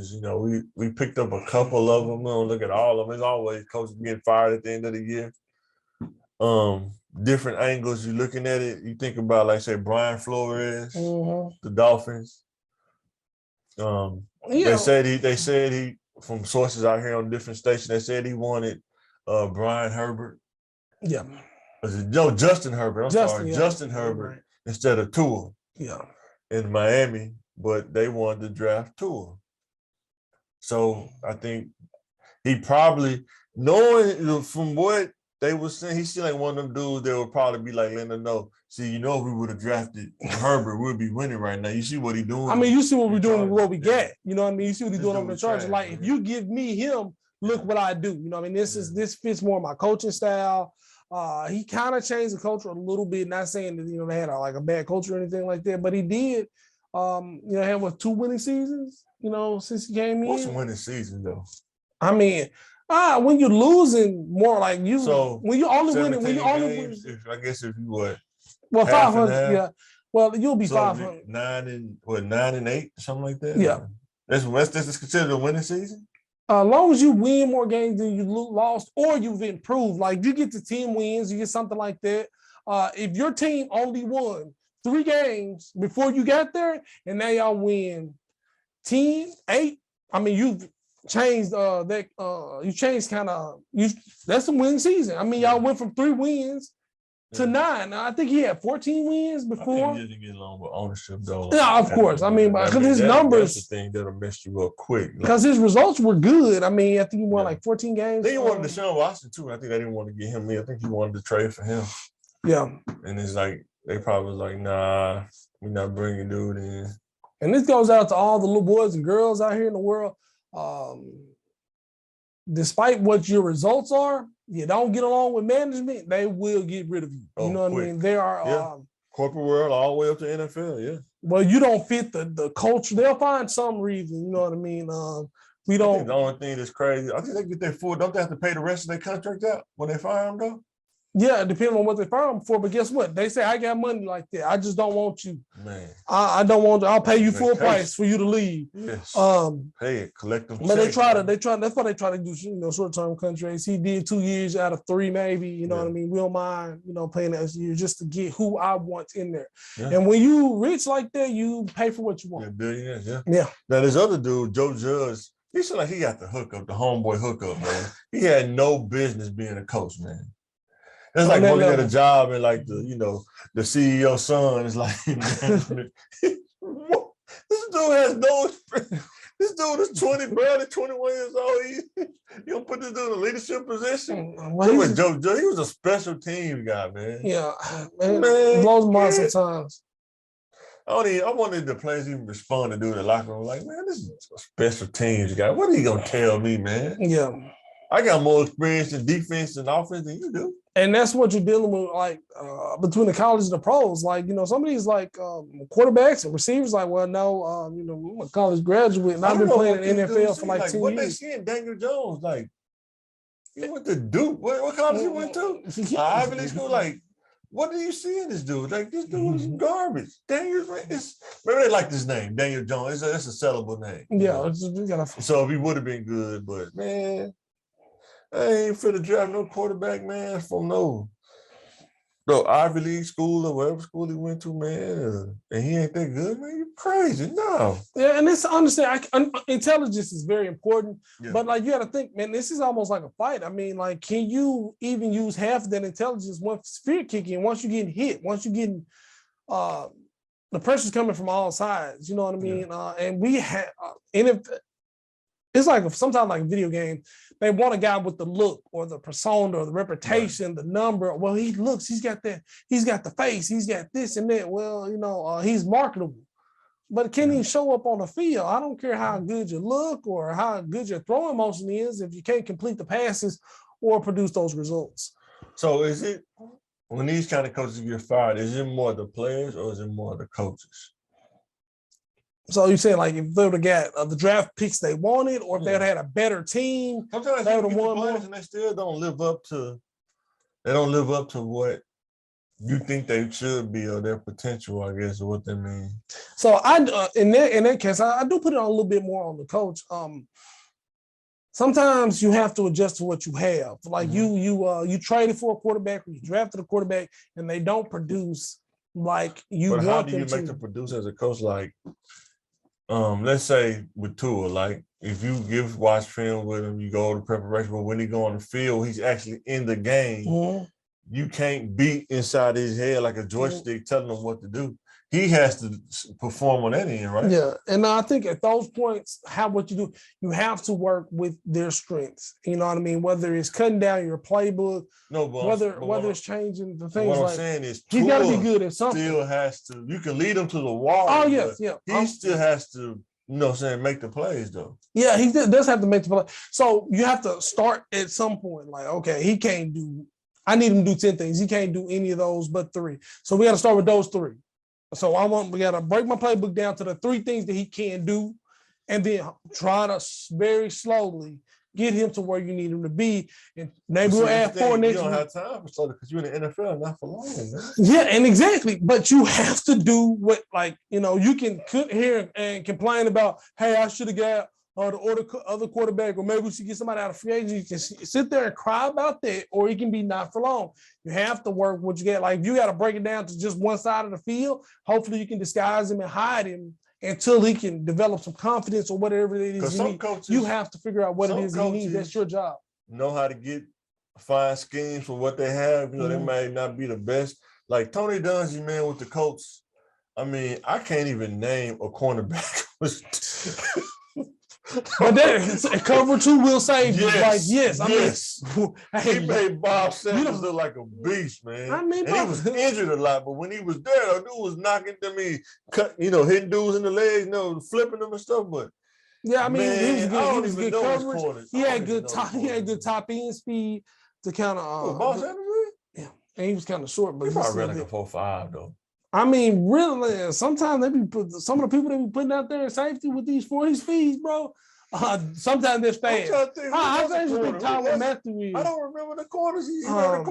coaches. You know, we picked up a couple of them. We don't look at all of them. There's always coaches getting fired at the end of the year. Different angles you're looking at it. You think about, like, say, Brian Flores, the Dolphins. They said he from sources out here on different stations, they said he wanted Brian Herbert. Yeah. Justin Herbert. Justin Herbert instead of Tua. Yeah. In Miami, but they wanted to draft Tua. So I think he probably, knowing from what they were saying, he seemed like one of them dudes that would probably be like, letting them know, see, if we would have drafted Herbert, we'd be winning right now. You see what he's doing? I mean, you see what we're doing with what we get. You know what I mean? You see what he's doing on the Chargers. Like, if you give me him, look what I do. You know what I mean? This fits more my coaching style. He kind of changed the culture a little bit. Not saying that they had a bad culture or anything like that, but he did. Have 2 winning seasons. Since he came in. What's a winning season though? I mean, when you're losing more like you. So when you only winning, I guess if you what? Well, 500. Yeah. Well, you'll be 500. 9 and 8, something like that. Yeah. That's considered a winning season. As long as you win more games than you lost, or you've improved, like you get to 10 wins, you get something like that. If your team only won 3 games before you got there, and now y'all win 10, 8, I mean, you've changed that. You changed that's a winning season. I mean, y'all went from 3 wins to 9. I think he had 14 wins before. I think he didn't get along with ownership, though. Yeah, of course. I mean, because his numbers. That's the thing that'll mess you up quick. Because his results were good. I mean, I think he won like 14 games. I think he wanted Deshaun Watson, too. I think they didn't want to get him in. I think he wanted to trade for him. Yeah. And it's like, they probably was like, nah, we're not bringing dude in. And this goes out to all the little boys and girls out here in the world. Despite what your results are, you don't get along with management, they will get rid of you. You know what I mean? There are corporate world all the way up to NFL, yeah. Well, you don't fit the culture. They'll find some reason, you know what I mean? We don't. I think the only thing that's crazy, I think they get their full. Don't they have to pay the rest of their contract out when they fire them, though? Yeah, depending on what they fire them for. But guess what? They say, I got money like that. I just don't want you. Man. I don't want you. I'll pay you full price for you to leave. Yes. Pay it, collect them. But they try, that's why they try to do, short-term contracts. He did 2 years out of 3, maybe, you know what I mean? We don't mind, paying that year just to get who I want in there. Yeah. And when you rich like that, you pay for what you want. Yeah, billionaires, yeah. Yeah. Now, this other dude, Joe Judge, he seemed like he got the hookup, the homeboy hookup, man. He had no business being a coach, man. It's like working at a job and like the CEO's son is like, man, this dude has no experience. This dude is 21 years old. You don't put this dude in a leadership position. Well, he was a special team guy, man. Yeah, man. Blows my mind sometimes. I wanted the players even respond to do in the locker room. Like, man, this is a special teams guy. What are you gonna tell me, man? Yeah. I got more experience in defense and offense than you do. And that's what you're dealing with, like, between the college and the pros. Like, some of these, like, quarterbacks and receivers, like, well, no, I'm a college graduate, and I've been playing in the NFL for, like, 10 years. What they seeing Daniel Jones, like, he went to Duke. What college he went to? Ivy League school. Like, what do you see in this dude? Like, this dude is garbage. Daniel, maybe they like this name, Daniel Jones. It's a sellable name. Yeah. So if he would have been good, but, man, I ain't finna draft no quarterback, man, from no Ivy League school or whatever school he went to, man. And he ain't that good, man. You crazy, no. Yeah, and it's understand. Intelligence is very important, but like you got to think, man. This is almost like a fight. I mean, like, can you even use half of that intelligence once fear kick in? Once you getting hit, once you getting the pressure's coming from all sides. You know what I mean? And we have, and if it's like sometimes like a video game, they want a guy with the look or the persona or the reputation, the number. Well, he looks, he's got the face, he's got this and that. Well, he's marketable. But can he show up on the field? I don't care how good you look or how good your throwing motion is if you can't complete the passes or produce those results. So is it, when these kind of coaches get fired, is it more the players or is it more the coaches? So you're saying, like, if they would have got the draft picks they wanted, or if they would have had a better team, sometimes they would have won more, and they still don't live up to. They don't live up to what you think they should be or their potential, I guess, or what they mean. So in that case, I do put it on a little bit more on the coach. Sometimes you have to adjust to what you have. Like you traded for a quarterback, or you drafted a quarterback, and they don't produce like you want them to. But how do you make them produce as a coach? Like, let's say with Tua, like if you watch film with him, you go to preparation, but when he go on the field, he's actually in the game. You can't beat inside his head like a joystick telling him what to do. He has to perform on that end, right? Yeah, and I think at those points, what you do, you have to work with their strengths. You know what I mean? Whether it's cutting down your playbook, whether it's changing the things. What I'm saying is, he's got to be good at something. Still has to. You can lead him to the wall. Oh yes, yeah. He still has to. Make the plays though. Yeah, he does have to make the play. So you have to start at some point. Like, okay, he can't do. I need him to do 10 things. He can't do any of those but 3. So we got to start with those 3. So we got to break my playbook down to the 3 things that he can do, and then try to very slowly get him to where you need him to be. And maybe we'll add 4 next week. You don't have time for slowly because you're in the NFL, not for long. Man. Yeah, and exactly. But you have to do what, you can sit here and complain about, hey, I should have got the other quarterback, or maybe we should get somebody out of free agency. You can sit there and cry about that, or it can be not for long. You have to work what you get. Like, if you got to break it down to just one side of the field, hopefully you can disguise him and hide him until he can develop some confidence or whatever it is he needs. Coaches, you have to figure out what it is he needs. That's your job. Know how to find schemes for what they have. They may not be the best. Like Tony Dungy, man, with the Colts. I mean, I can't even name a cornerback. But that cover 2 will save you. Yes. He made Bob Sanders look like a beast, man. I mean, he was injured a lot, but when he was there, the dude was knocking them in, hitting dudes in the legs, flipping them and stuff. But yeah, I mean, he was good coverage. He had good top end speed to kind of. Bob Sanders? Yeah, and he was kind of short, but he probably ran like a 4.5 though. I mean, really, sometimes some of the people they be putting out there in safety with these 40 speeds, bro. Sometimes they're fast. How fast you think Tyler Matthew is? I don't remember the corners he had.